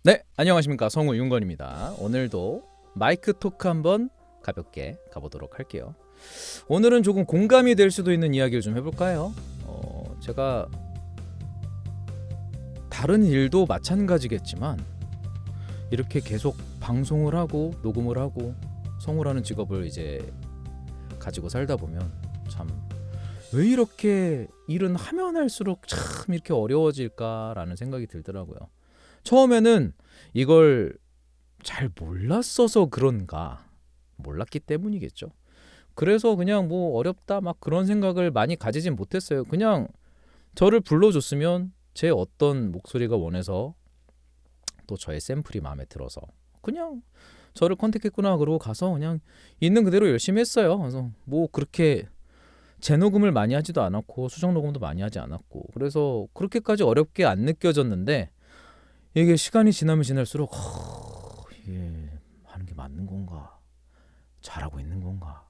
네, 안녕하십니까. 성우 윤건입니다. 오늘도 마이크 토크 한번 가볍게 가보도록 할게요. 오늘은 조금 공감이 될 수도 있는 이야기를 좀 해볼까요? 제가 다른 일도 마찬가지겠지만 이렇게 계속 방송을 하고 녹음을 하고 성우라는 직업을 이제 가지고 살다 보면 참 왜 이렇게 일은 하면 할수록 참 이렇게 어려워질까라는 생각이 들더라고요. 처음에는 이걸 잘 몰랐어서 그런가, 몰랐기 때문이겠죠. 그래서 그냥 뭐 어렵다 막 그런 생각을 많이 가지진 못했어요. 그냥 저를 불러줬으면 제 어떤 목소리가 원해서 또 저의 샘플이 마음에 들어서 그냥 저를 컨택했구나 그러고 가서 그냥 있는 그대로 열심히 했어요. 그래서 뭐 그렇게 재녹음을 많이 하지도 않았고 수정 녹음도 많이 하지 않았고 그래서 그렇게까지 어렵게 안 느껴졌는데 이게 시간이 지나면 지날수록 이게 하는 게 맞는 건가? 잘하고 있는 건가?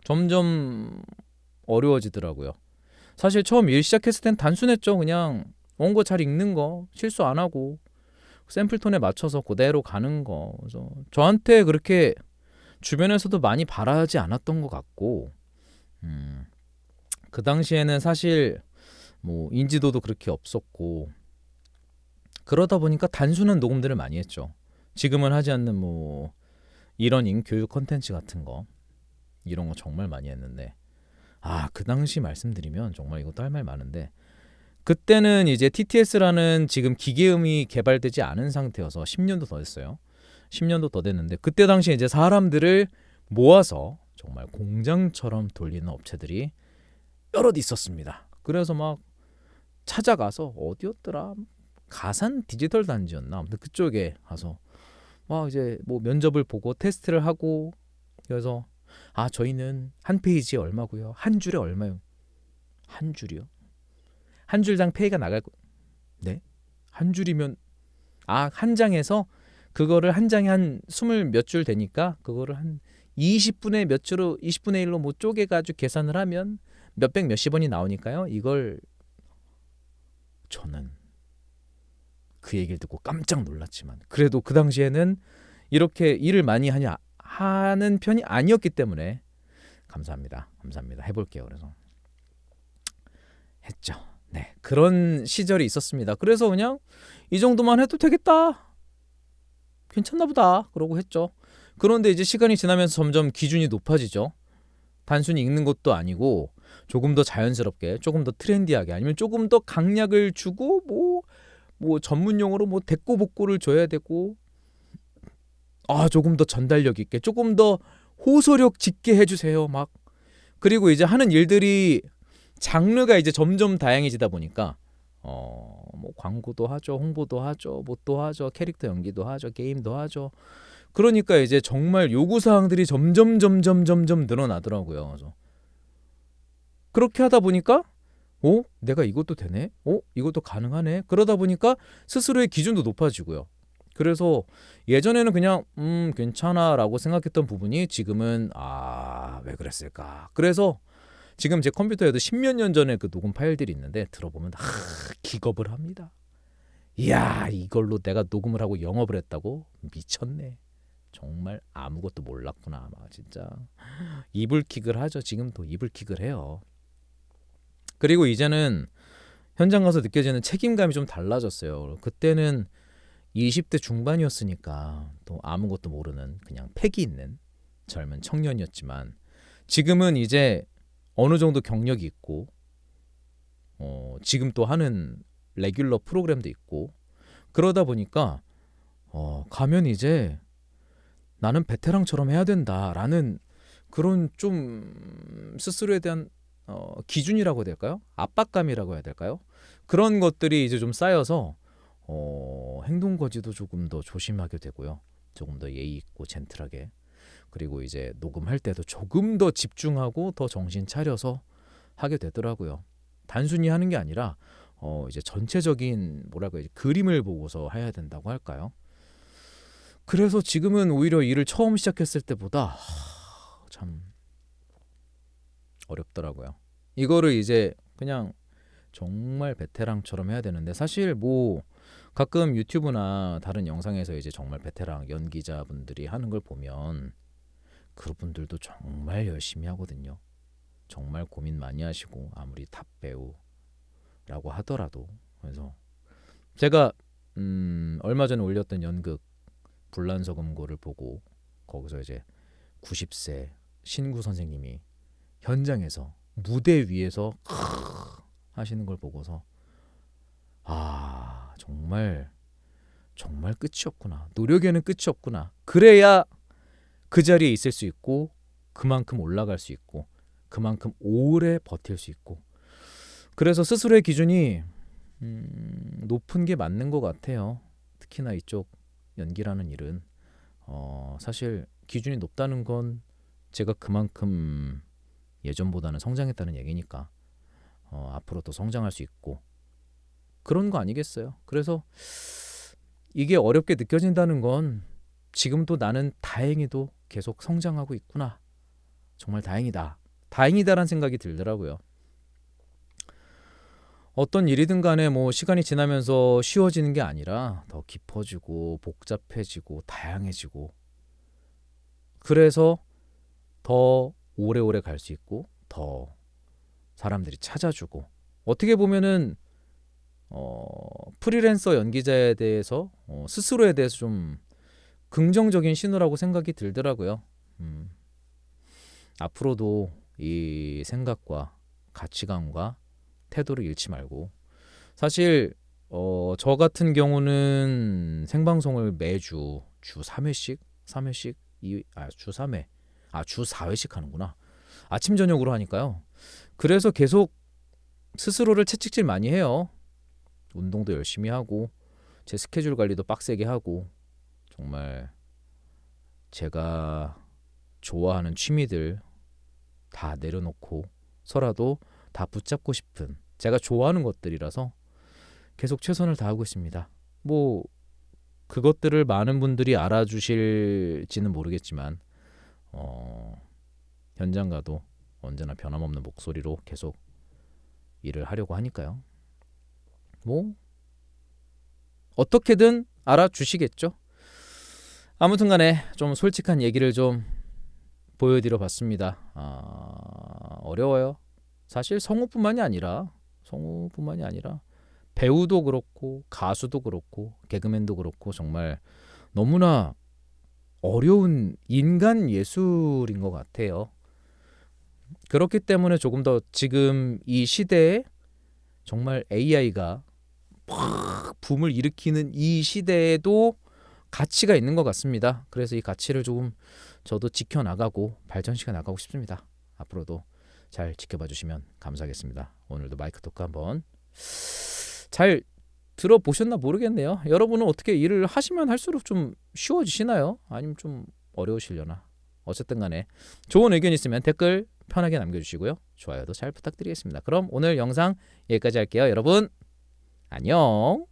점점 어려워지더라고요. 사실 처음 일 시작했을 땐 단순했죠. 그냥 원고 잘 읽는 거, 실수 안 하고 샘플 톤에 맞춰서 그대로 가는 거. 그래서 저한테 그렇게 주변에서도 많이 바라지 않았던 것 같고, 그 당시에는 사실 뭐 인지도도 그렇게 없었고 그러다 보니까 단순한 녹음들을 많이 했죠. 지금은 하지 않는 뭐 이러닝 교육 컨텐츠 같은 거 이런 거 정말 많이 했는데 그 당시 말씀드리면 정말 이것도 할 말 많은데 그때는 이제 TTS라는 지금 기계음이 개발되지 않은 상태여서 10년도 더 됐어요. 10년도 더 됐는데 그때 당시 이제 사람들을 모아서 정말 공장처럼 돌리는 업체들이 여럿 있었습니다. 그래서 막 찾아가서 어디였더라? 가산 디지털 단지였나? 아무튼 그쪽에 가서 막 이제 뭐 면접을 보고 테스트를 하고 그래서 저희는 한 페이지에 얼마고요? 한 줄에 얼마요? 한 줄이요? 한 줄당 페이가 나갈 거. 네? 한 줄이면 한 장에서 그거를 한 장에 한 20 몇 줄 되니까 그거를 한 20분의 몇 줄로 20분의 1로 뭐 쪼개 가지고 계산을 하면 몇백 몇십 원이 나오니까요. 이걸 저는 그 얘기를 듣고 깜짝 놀랐지만 그래도 그 당시에는 이렇게 일을 많이 하는 편이 아니었기 때문에 감사합니다. 해볼게요. 그래서 했죠. 네, 그런 시절이 있었습니다. 그래서 그냥 이 정도만 해도 되겠다. 괜찮나 보다. 그러고 했죠. 그런데 이제 시간이 지나면서 점점 기준이 높아지죠. 단순히 읽는 것도 아니고 조금 더 자연스럽게, 조금 더 트렌디하게 아니면 조금 더 강약을 주고 뭐 전문 용어로 뭐 대꼬복고를 줘야 되고 조금 더 전달력 있게 조금 더 호소력 짙게 해주세요 막 그리고 이제 하는 일들이 장르가 이제 점점 다양해지다 보니까 뭐 광고도 하죠 홍보도 하죠 뭣도 하죠 캐릭터 연기도 하죠 게임도 하죠 그러니까 이제 정말 요구사항들이 점점 늘어나더라고요. 그래서 그렇게 하다 보니까 내가 이것도 되네? 이것도 가능하네? 그러다 보니까 스스로의 기준도 높아지고요. 그래서 예전에는 그냥 괜찮아 라고 생각했던 부분이 지금은 왜 그랬을까? 그래서 지금 제 컴퓨터에도 10몇 년 전에 그 녹음 파일들이 있는데 들어보면 기겁을 합니다. 이야 이걸로 내가 녹음을 하고 영업을 했다고? 미쳤네. 정말 아무것도 몰랐구나. 막 진짜 이불킥을 하죠. 지금도 이불킥을 해요. 그리고 이제는 현장 가서 느껴지는 책임감이 좀 달라졌어요. 그때는 20대 중반이었으니까 또 아무것도 모르는 그냥 패기 있는 젊은 청년이었지만 지금은 이제 어느 정도 경력이 있고 지금 또 하는 레귤러 프로그램도 있고 그러다 보니까 가면 이제 나는 베테랑처럼 해야 된다라는 그런 좀 스스로에 대한 기준이라고 해야 될까요? 압박감이라고 해야 될까요? 그런 것들이 이제 좀 쌓여서 행동 거지도 조금 더 조심하게 되고요. 조금 더 예의 있고 젠틀하게 그리고 이제 녹음할 때도 조금 더 집중하고 더 정신 차려서 하게 되더라고요. 단순히 하는 게 아니라 이제 전체적인 그림을 보고서 해야 된다고 할까요? 그래서 지금은 오히려 일을 처음 시작했을 때보다 참 어렵더라고요. 이거를 이제 그냥 정말 베테랑처럼 해야 되는데 사실 뭐 가끔 유튜브나 다른 영상에서 이제 정말 베테랑 연기자분들이 하는 걸 보면 그분들도 정말 열심히 하거든요. 정말 고민 많이 하시고 아무리 탑 배우라고 하더라도. 그래서 제가 얼마 전에 올렸던 연극 불란서금고를 보고 거기서 이제 90세 신구 선생님이 현장에서 무대 위에서 하시는 걸 보고서 아 정말 끝이 없구나. 노력에는 끝이 없구나. 그래야 그 자리에 있을 수 있고 그만큼 올라갈 수 있고 그만큼 오래 버틸 수 있고 그래서 스스로의 기준이 높은 게 맞는 것 같아요. 특히나 이쪽 연기라는 일은 사실 기준이 높다는 건 제가 그만큼 예전보다는 성장했다는 얘기니까 앞으로 더 성장할 수 있고 그런 거 아니겠어요. 그래서 이게 어렵게 느껴진다는 건 지금도 나는 다행히도 계속 성장하고 있구나. 정말 다행이다. 다행이다라는 생각이 들더라고요. 어떤 일이든 간에 뭐 시간이 지나면서 쉬워지는 게 아니라 더 깊어지고 복잡해지고 다양해지고 그래서 더 오래오래 갈 수 있고 더 사람들이 찾아주고 어떻게 보면은 프리랜서 연기자에 대해서 스스로에 대해서 좀 긍정적인 신호라고 생각이 들더라고요. 앞으로도 이 생각과 가치관과 태도를 잃지 말고 사실 저 같은 경우는 생방송을 매주 주 3회씩 주 3회 주 4회씩 하는구나. 아침 저녁으로 하니까요. 그래서 계속 스스로를 채찍질 많이 해요. 운동도 열심히 하고 제 스케줄 관리도 빡세게 하고 정말 제가 좋아하는 취미들 다 내려놓고서라도 다 붙잡고 싶은 제가 좋아하는 것들이라서 계속 최선을 다하고 있습니다. 뭐 그것들을 많은 분들이 알아주실지는 모르겠지만 현장 가도 언제나 변함없는 목소리로 계속 일을 하려고 하니까요. 뭐 어떻게든 알아주시겠죠. 아무튼 간에 좀 솔직한 얘기를 좀 보여드려 봤습니다. 어려워요. 사실 성우뿐만이 아니라 배우도 그렇고 가수도 그렇고 개그맨도 그렇고 정말 너무나 어려운 인간 예술인 것 같아요. 그렇기 때문에 조금 더 지금 이 시대에 정말 AI가 팍 붐을 일으키는 이 시대에도 가치가 있는 것 같습니다. 그래서 이 가치를 조금 저도 지켜나가고 발전시켜 나가고 싶습니다. 앞으로도 잘 지켜봐 주시면 감사하겠습니다. 오늘도 마이크 토크 한번 잘 들어보셨나 모르겠네요. 여러분은 어떻게 일을 하시면 할수록 좀 쉬워지시나요? 아니면 좀 어려우시려나? 어쨌든 간에 좋은 의견 있으면 댓글 편하게 남겨주시고요. 좋아요도 잘 부탁드리겠습니다. 그럼 오늘 영상 여기까지 할게요. 여러분 안녕.